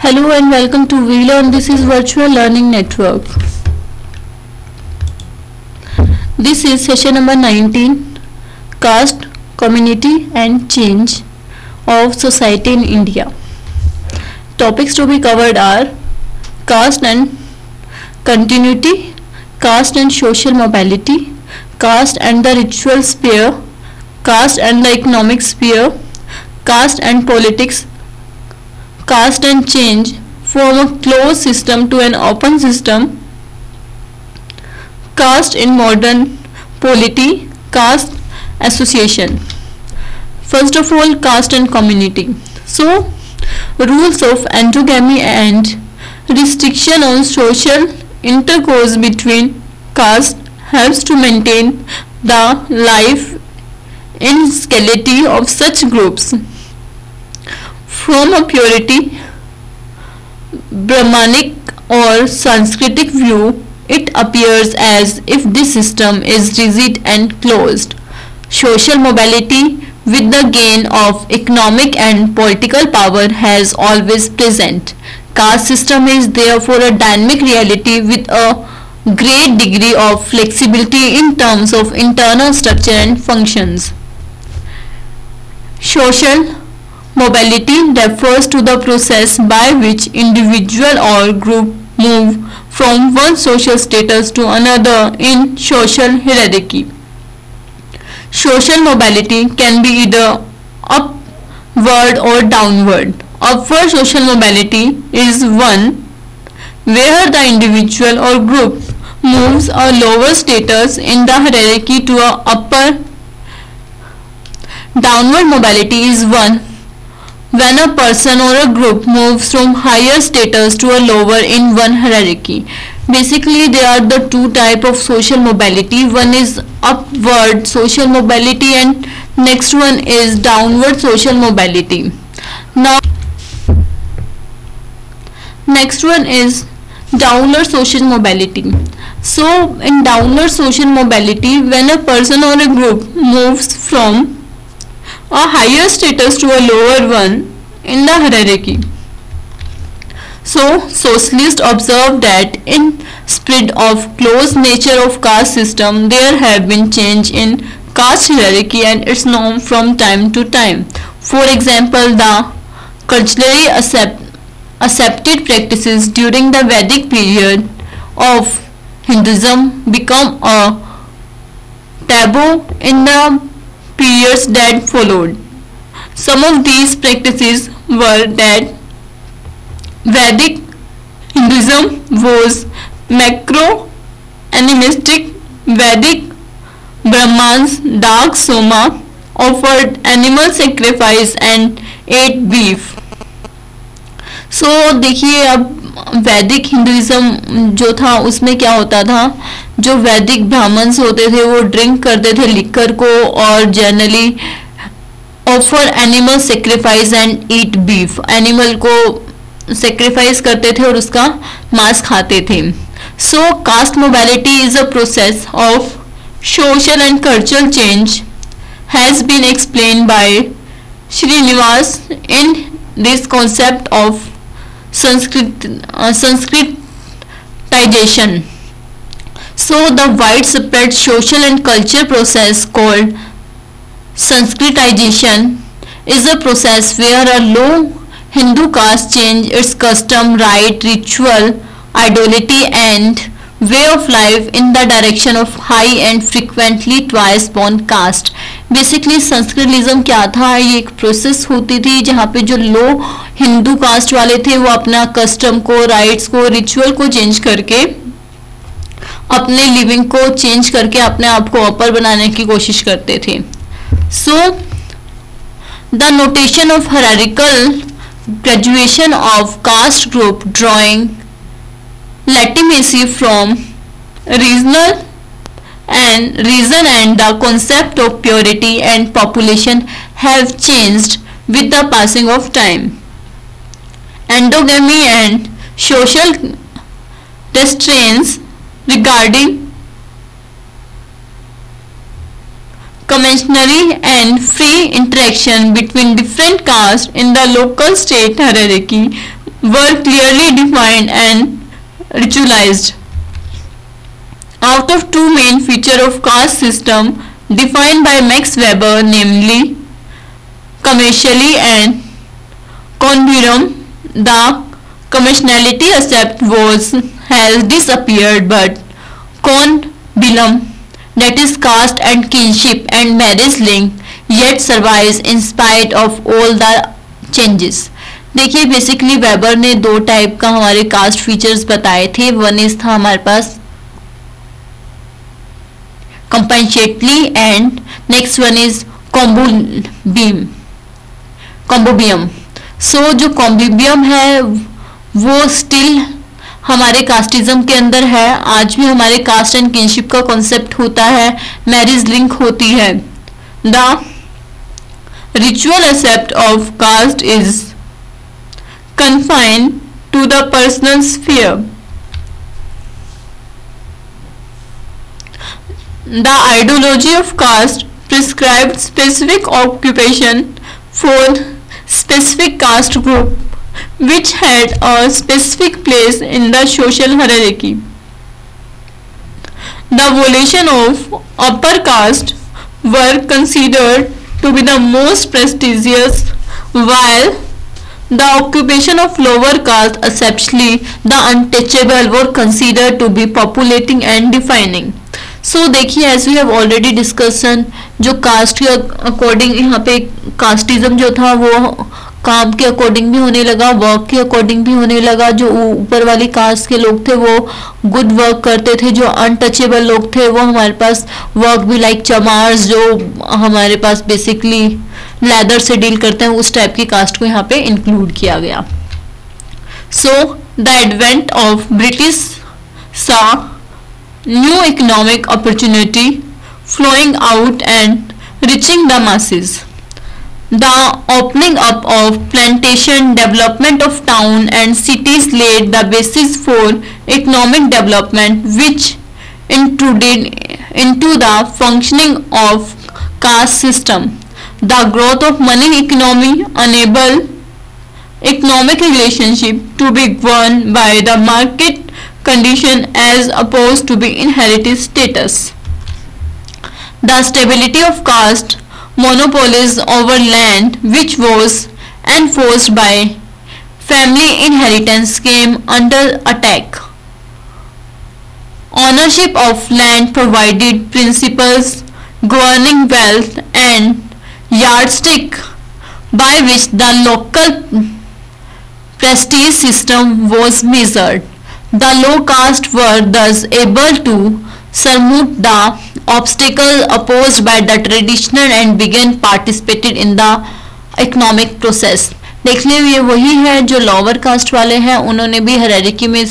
Hello and welcome to VLearn. This is Virtual Learning Network. This is session number 19, Caste, Community and Change of Society in India. Topics to be covered are caste and continuity, caste and social mobility, caste and the ritual sphere, caste and the economic sphere, caste and politics. Caste and change from a closed system to an open system. Caste in modern polity, caste association. First of all, caste and community. So, rules of endogamy and restriction on social intercourse between castes helps to maintain the life inequality of such groups. From a purity, Brahmanic or Sanskritic view, it appears as if this system is rigid and closed. Social mobility with the gain of economic and political power has always present. Caste system is therefore a dynamic reality with a great degree of flexibility in terms of internal structure and functions. Social mobility refers to the process by which individual or group move from one social status to another in social hierarchy. Social mobility can be either upward or downward. Upward social mobility is one where the individual or group moves a lower status in the hierarchy to a upper. Downward mobility is one when a person or a group moves from higher status to a lower in one hierarchy. Basically, there are the two types of social mobility. One is upward social mobility and next one is downward social mobility. Now, next one is downward social mobility. So, in downward social mobility, when a person or a group moves from a higher status to a lower one in the hierarchy. So, socialists observe that in spite of closed nature of caste system, there have been change in caste hierarchy and its norm from time to time. For example, the culturally accepted practices during the Vedic period of Hinduism become a taboo in the periods that followed. Some of these practices were that Vedic Hinduism was macro-animistic. Vedic Brahmans, dark Soma, offered animal sacrifice and ate beef. So देखिए अब वैदिक Hinduism जो था उसमें क्या होता था, जो वैदिक ब्राह्मण्स होते थे वो ड्रिंक करते थे लिकर को और generally offer animal sacrifice and eat beef. Animal को सेक्रीफाइस करते थे और उसका मांस खाते थे. So caste mobility is a process of social and cultural change has been explained by Srinivas in this concept of Sanskritization. So the widespread social and cultural process called Sanskritization is a process where a low Hindu caste change its custom, rite, ritual, idolatry and way of life in the direction of high and frequently twice born caste. Basically Sanskritism क्या था, ये एक process होती थी जहाँ पे जो लो Hindu cast वाले थे वो अपना कस्टम को, राइट्स को, रिचुअल को चेंज करके अपने लिविंग को चेंज करके अपने आप को अपर बनाने की कोशिश करते थे. So the notation of hierarchical graduation of caste group drawing legitimacy from region and the concept of purity and population have changed with the passing of time. Endogamy and social restraints regarding conventional and free interaction between different castes in the local state hierarchy were clearly defined and ritualized. Out of two main features of caste system defined by Max Weber, namely commercially and convirum, the commerciality aspect has disappeared, but convilum, that is caste and kinship and marriage link, yet survives in spite of all the changes. देखिए basically weber ने दो type का हमारे cast features बताए थे. One is था हमारे पास कंपेंसेटली and next one is कॉम्बोबियम. सो जो कॉम्बोबियम है वो स्टिल हमारे कास्टिज्म के अंदर है. आज भी हमारे कास्ट एंड किनशिप का कॉन्सेप्ट होता है, मैरिज लिंक होती है. The ritual aspect of caste is confined to the personal sphere. The ideology of caste prescribed specific occupation for specific caste group which had a specific place in the social hierarchy. The evolution of upper caste were considered to be the most prestigious, while the occupation of lower caste, especially the untouchable, were considered to be populating and defining. So देखिए as we have already discussed, जो cast के according यहाँ पे casteism जो था वो काम के अकॉर्डिंग भी होने लगा, वर्क के अकॉर्डिंग भी होने लगा. जो ऊपर वाली कास्ट के लोग थे वो गुड वर्क करते थे, जो अनटचेबल लोग थे वो हमारे पास वर्क भी लाइक चमार्स, जो हमारे पास बेसिकली लेदर से डील करते हैं, उस टाइप की कास्ट को यहाँ पे इंक्लूड किया गया. So the advent of British saw new economic opportunity flowing out and reaching the masses. The opening up of plantation development of town and cities laid the basis for economic development, which intruded into the functioning of caste system. The growth of money economy enabled economic relationship to be governed by the market condition as opposed to be inherited status. The stability of caste monopolies over land, which was enforced by family inheritance, came under attack. Ownership of land provided principles governing wealth and yardstick by which the local prestige system was measured. The low caste were thus able to surmount the obstacle opposed by the traditional and began participated in the economic process. देख लिये ये वही है जो lower caste वाले हैं, उन्होंने भी हायरार्की में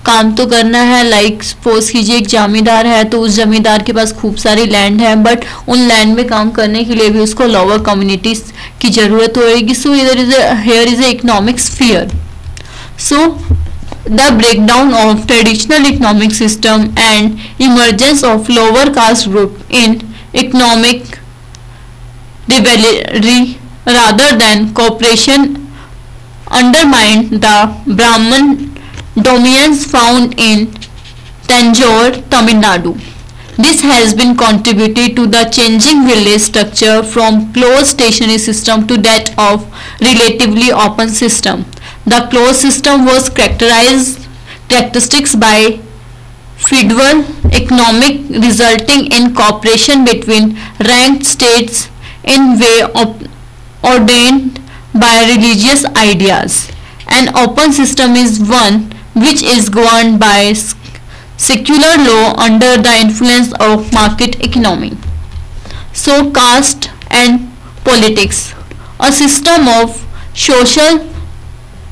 काम तो करना है. लाइक सपोज कीजिए एक जमींदार है तो उस जमींदार के पास खूब सारी लैंड है, बट उन लैंड में काम करने के लिए भी उसको लोअर कम्युनिटीज की जरूरत होगी. So here is a economic sphere. So the breakdown of traditional economic system and emergence of lower caste group in economic rivalry rather than cooperation undermined the Brahman dominance found in Tanjore, Tamil Nadu. This has been contributed to the changing village structure from closed stationary system to that of relatively open system. The closed system was characterized by feudal economic resulting in cooperation between ranked states in way ordained by religious ideas. An open system is one which is governed by secular law under the influence of market economy. So caste and politics, a system of social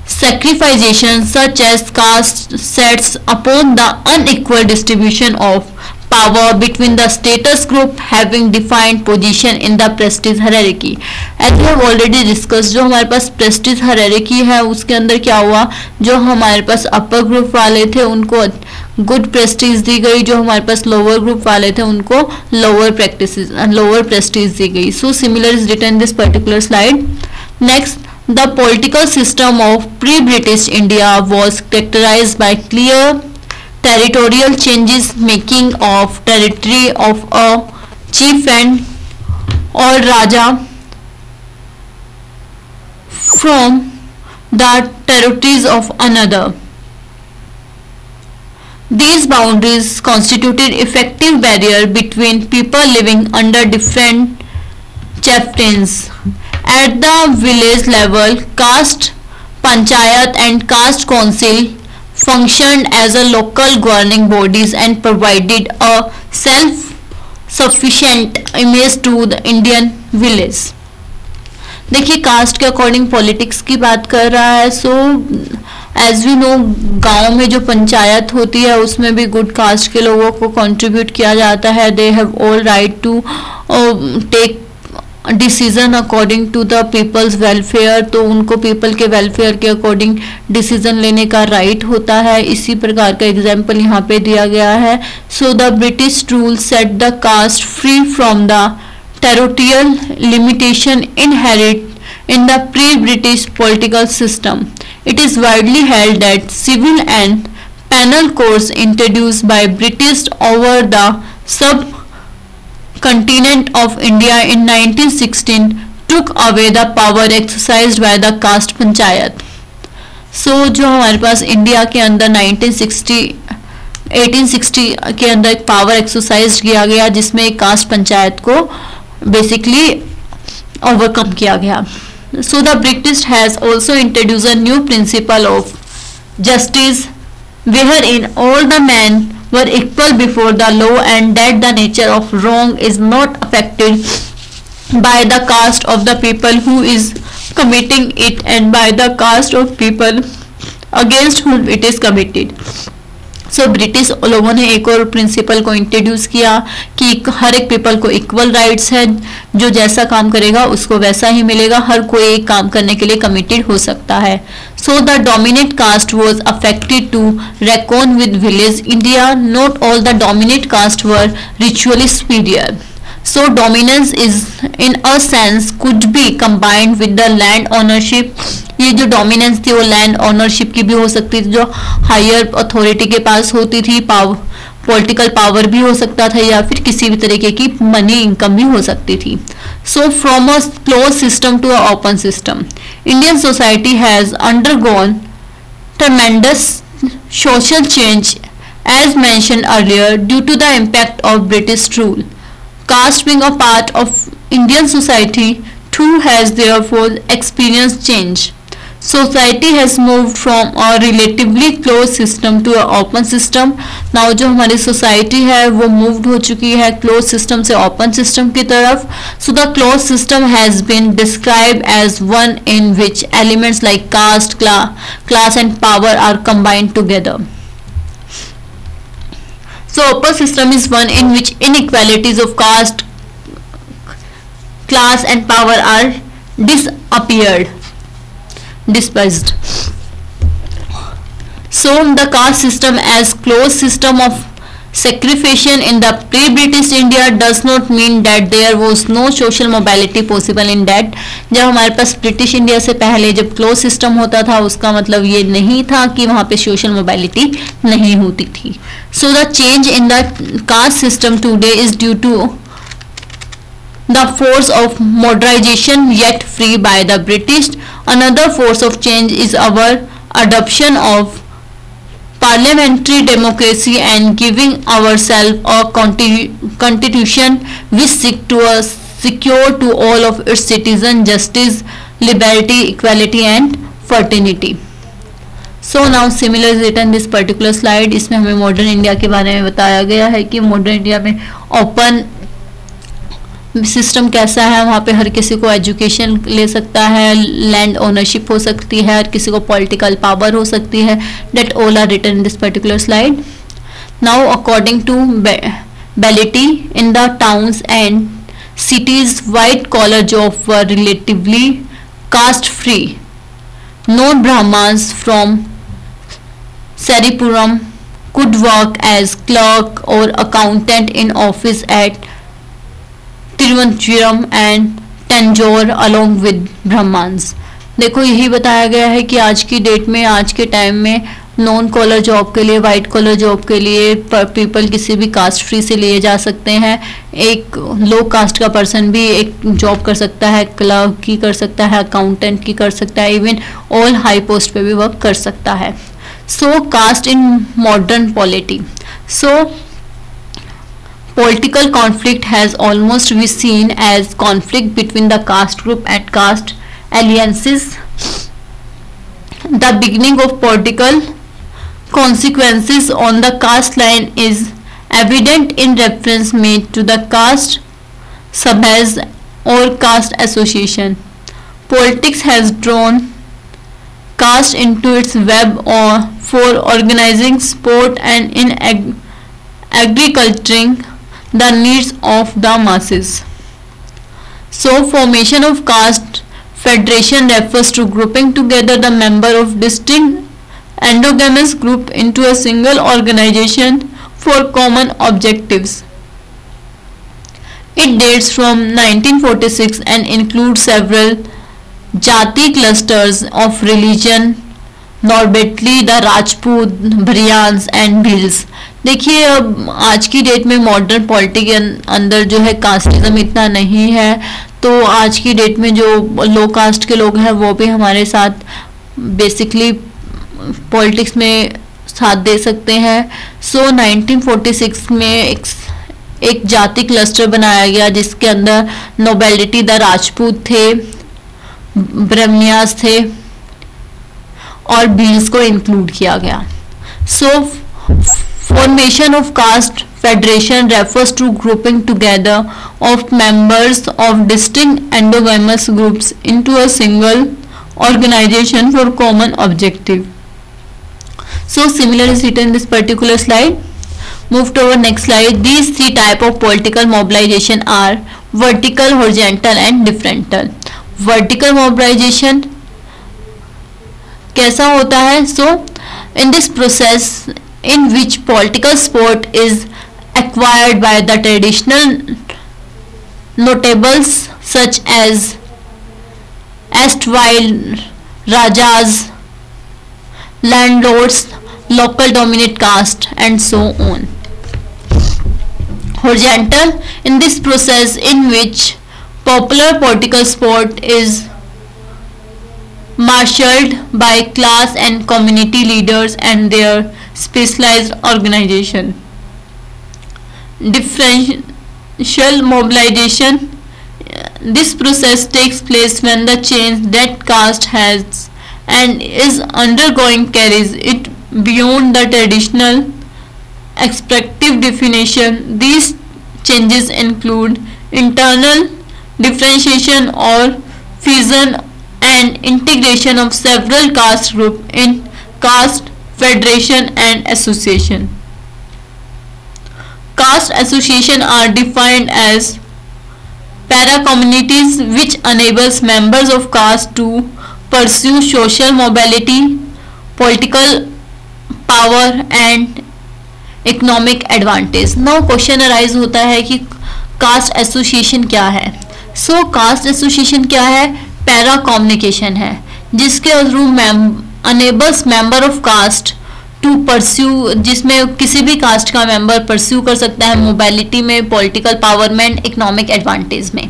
sacrification such as caste sets upon the unequal distribution of power between the status group having defined position in the prestige hierarchy. As we have already discussed, जो हमारे पास prestige hierarchy है उसके अंदर क्या हुआ, जो हमारे पास अपर group वाले थे उनको गुड प्रेस्टीज दी गई, जो हमारे पास लोअर ग्रुप वाले थे उनको लोअर प्रेस्टीज दी गई. So similar is written this particular slide. Next, The political system of pre-British India was characterized by clear territorial changes, making of territory of a chief and or Raja from the territories of another. These boundaries constituted effective barrier between people living under different chieftains. At the village level, caste panchayat and caste council functioned as a local governing bodies and provided a self-sufficient image to the Indian village. देखिए cast के according politics की बात कर रहा है. So as we know गांव में जो पंचायत होती है उसमें भी गुड कास्ट के लोगों को कंट्रीब्यूट किया जाता है. They have all right to take decision according to the people's welfare. तो उनको पीपल के वेलफेयर के अकॉर्डिंग डिसीजन लेने का राइट होता है. इसी प्रकार का एग्जाम्पल यहाँ पे दिया गया है. So the British rule set the caste free from the territorial limitation inherent in the pre-British political system. It is widely held that civil and penal codes introduced by British over the subcontinent of India in 1916 took away the power exercised by the caste panchayat. So जो हमारे पास India के अंदर 1860 के अंदर एक power exercise किया गया जिसमें एक कास्ट पंचायत को basically overcome किया गया. So the British has also introduced a new principle of justice wherein all the men were equal before the law and that the nature of wrong is not affected by the caste of the people who is committing it and by the caste of people against whom it is committed. So British लोगों ने एक और principal को introduce किया कि हर एक people को equal rights है. जो जैसा काम करेगा उसको वैसा ही मिलेगा. हर कोई एक काम करने के लिए कमिटेड हो सकता है. So the dominate caste was affected to reckon with village India. Not all the dominate caste were ritually superior. So dominance is in a sense could be combined with the land ownership. ये जो dominance थी वो land ownership की भी हो सकती थी जो हायर अथॉरिटी के पास होती थी. पॉलिटिकल पावर भी हो सकता था या फिर किसी भी तरीके की मनी इनकम भी हो सकती थी. So from a close system to a open system Indian society has undergone tremendous social change as mentioned earlier due to the impact of British rule. Caste being a part of Indian society too has therefore experienced change. Society has moved from a relatively closed system to an open system. Now जो हमारी society है वो moved हो चुकी है closed system से open system की तरफ. So the closed system has been described as one in which elements like caste, class and power are combined together. So open system is one in which inequalities of caste, class and power are dispersed. So the caste system as closed system of segregation in the pre-British India does not mean that there was no social mobility possible in that. जब हमारे पास British India से पहले जब close system होता था उसका मतलब ये नहीं था कि वहाँ पे सोशल मोबिलिटी नहीं होती थी. So the change in the caste system today is due to the force of modernization yet free by the British. Another force of change is our adoption of parliamentary democracy and giving ourselves a constitution which seek to secure to all of its citizens justice, liberty, equality and fraternity. So now similar is written this particular slide. इसमें हमें modern India के बारे में बताया गया है कि modern India में ओपन सिस्टम कैसा है. वहाँ पे हर किसी को एजुकेशन ले सकता है, लैंड ओनरशिप हो सकती है, हर किसी को पॉलिटिकल पावर हो सकती है. That all are written in this particular slide. Now according to बेलिटी in the towns and cities white collar jobs were relatively caste free. No Brahmins from Saripuram could work as clerk or accountant in office at Tiruvananthapuram and Tanjore along with Brahmins. देखो यही बताया गया है कि आज की date में, आज के टाइम में नॉन कॉलर जॉब के लिए, वाइट कॉलर जॉब के लिए पीपल किसी भी कास्ट फ्री से लिए जा सकते हैं। एक लो कास्ट का पर्सन भी एक जॉब कर सकता है, क्लर्क की कर सकता है, अकाउंटेंट की कर सकता है, इवन ऑल हाई पोस्ट पे भी वर्क कर सकता है। So caste in modern polity. So political conflict has almost been seen as conflict between the caste group and caste alliances. The beginning of political consequences on the caste line is evident in reference made to the caste sabhas or caste association. Politics has drawn caste into its web or for organizing sport and in agriculturing the needs of the masses. So formation of caste federation refers to grouping together the member of distinct endogamous group into a single organization for common objectives. It dates from 1946 and includes several jati clusters of religion, notably the Rajput, Bharyans and Bhils. देखिए अब आज की date में modern polity के अंदर जो है casteism इतना नहीं है, तो आज की डेट में जो लो कास्ट के लोग हैं वो भी हमारे साथ बेसिकली पॉलिटिक्स में साथ दे सकते हैं। सो 1946 में एक जाति क्लस्टर बनाया गया जिसके अंदर नोबेलिटी द राजपूत थे, ब्राह्मण्यास थे और बील्स को इंक्लूड किया गया। सो formation of caste federation refers to grouping together of members of distinct endogamous groups into a single organization for common objective. So similar is written in this particular slide. Move to our next slide. These three type of political mobilization are vertical, horizontal and differential. Vertical mobilization कैसा होता है? So in this process in which political support is acquired by the traditional notables such as erstwhile rajas, landlords, local dominant caste and so on. Horizontal, in this process in which popular political support is marshaled by class and community leaders and their specialized organization. Differential mobilization, this process takes place when the change that caste has and is undergoing carries it beyond the traditional expected definition. These changes include internal differentiation or fusion and integration of several caste groups in caste federation and association. Caste association are defined as para-communities which enables members of caste to pursue social mobility, political power and economic advantage. Now question arise होता है कि caste association क्या है? So caste association क्या है? Para communication है जिसके through enables member of caste to pursue, जिसमें किसी भी कास्ट का मेंबर परस्यू कर सकता है मोबिलिटी में, पॉलिटिकल पावर में, इकोनॉमिक एडवांटेज में।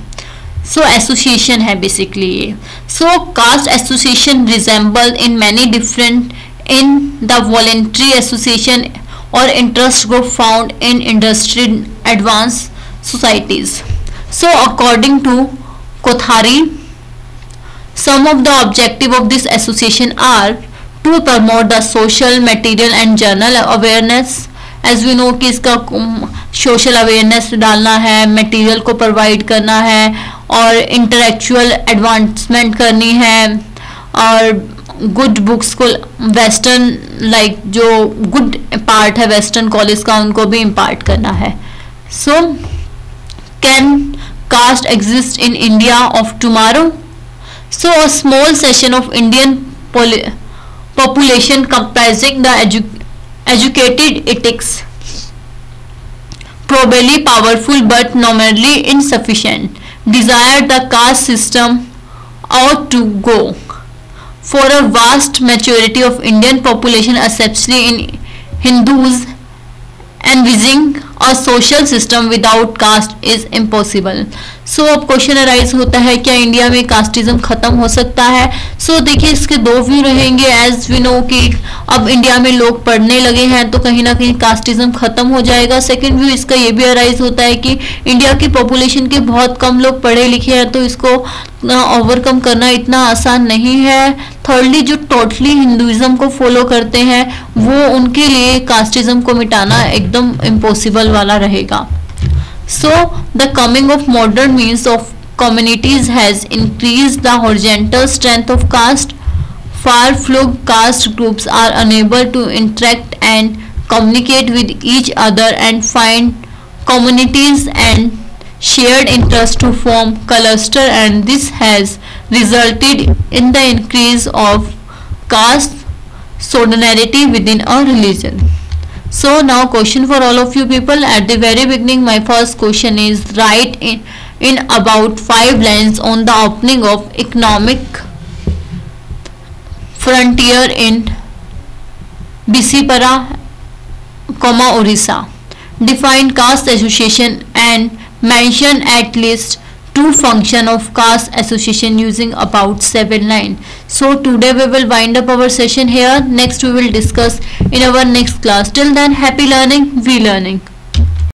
सो एसोसिएशन है बेसिकली ये। So caste association resemble in many different in the voluntary association और interest group found in industry advance societies. So according to Kothari, some of the objective of this association are to promote the social, material and general awareness. As we know कि इसका social awareness डालना है, material को provide करना है और intellectual advancement करनी है और good books को western like जो good part है western college का उनको भी impart करना है. So can caste exist in India of tomorrow? So a small section of Indian population comprising the educated ethics, probably powerful but nominally insufficient, desire the caste system ought to go. for a vast majority of Indian population, especially in Hindus, envisaging a social system without caste is impossible. सो अब question arise होता है, क्या India में casteism खत्म हो सकता है? सो देखिए, इसके दो व्यू रहेंगे. एज वी नो कि अब इंडिया में लोग पढ़ने लगे हैं तो कहीं ना कहीं कास्टिज्म खत्म हो जाएगा. सेकंड व्यू इसका ये भी अराइज होता है कि इंडिया की पॉपुलेशन के बहुत कम लोग पढ़े लिखे हैं तो इसको ओवरकम करना इतना आसान नहीं है. थर्डली, जो टोटली हिंदुइज्म को फॉलो करते हैं वो उनके लिए कास्टिज्म को मिटाना एकदम इम्पॉसिबल वाला रहेगा. So, the coming of modern means of communities has increased the horizontal strength of caste. Far-flung caste groups are unable to interact and communicate with each other and find communities and shared interests to form cluster, and this has resulted in the increase of caste solidarity within a religion. So now question for all of you people. At the very beginning, my first question is, write in about 5 lines on the opening of economic frontier in Bisipara, Orissa. Define caste association and mention at least 2 function of caste association using about 7 lines. So today we will wind up our session here. Next we will discuss in our next class. Till then, happy learning, we learning.